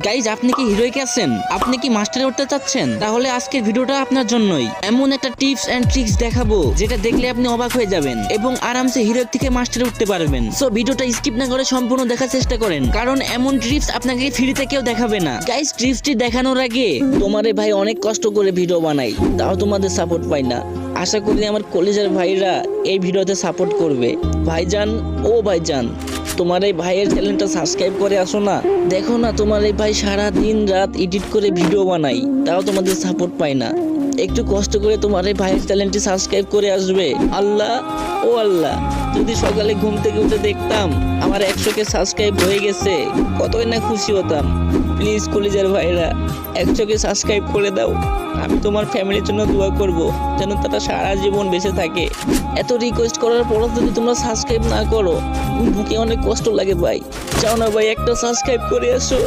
Guys, আপনি কি heroic আছেন? আপনি কি মাস্টারে উঠতে চাচ্ছেন? তাহলে আজকের ভিডিওটা আপনার জন্যই। এমন একটা টিপস এন্ড ট্রিক্স দেখাবো যেটা দেখলে আপনি অবাক হয়ে যাবেন এবং আরামসে হিরোইক থেকে মাস্টারে উঠতে পারবেন। সো ভিডিওটা স্কিপ না করে সম্পূর্ণ দেখার চেষ্টা করেন, কারণ এমন ট্রিপস আপনাকে ফ্রিতে কেউ দেখাবে না। গাইজ, ট্রিপসটি দেখানোর আগে তোমারে ভাই অনেক কষ্ট করে ভিডিও বানাই, তাও তোমাদের সাপোর্ট পাই না। আশা করি আমার কলেজের ভাইরা এই ভিডিওতে সাপোর্ট করবে। ভাইজান, ও ভাইজান, তোমার এই ভাইয়ের চ্যানেলটা সাবস্ক্রাইব করে আসো না। দেখো না, তোমার এই ভাই সারা দিন রাত এডিট করে ভিডিও বানাই, তাও তোমাদের সাপোর্ট পাই না। একটু কষ্ট করে তোমার এই ভাইয়ের চ্যানেলটি সাবস্ক্রাইব করে আসবে। আল্লাহ, ও আল্লাহ, যদি সকালে ঘুম থেকে উঠে দেখতাম আমার 100কে সাবস্ক্রাইব হয়ে গেছে, কতই না খুশি হতাম। প্লিজ কলিজার ভাইরা, 100কে সাবস্ক্রাইব করে দাও। আমি তোমার ফ্যামিলির জন্য দোয়া করব যেন তারা সারা জীবন বেঁচে থাকে। এত রিকোয়েস্ট করার পরও যদি তোমরা সাবস্ক্রাইব না করো, বুকে অনেক কষ্ট লাগে ভাই। চাও না ভাই একটা সাবস্ক্রাইব করে আসো।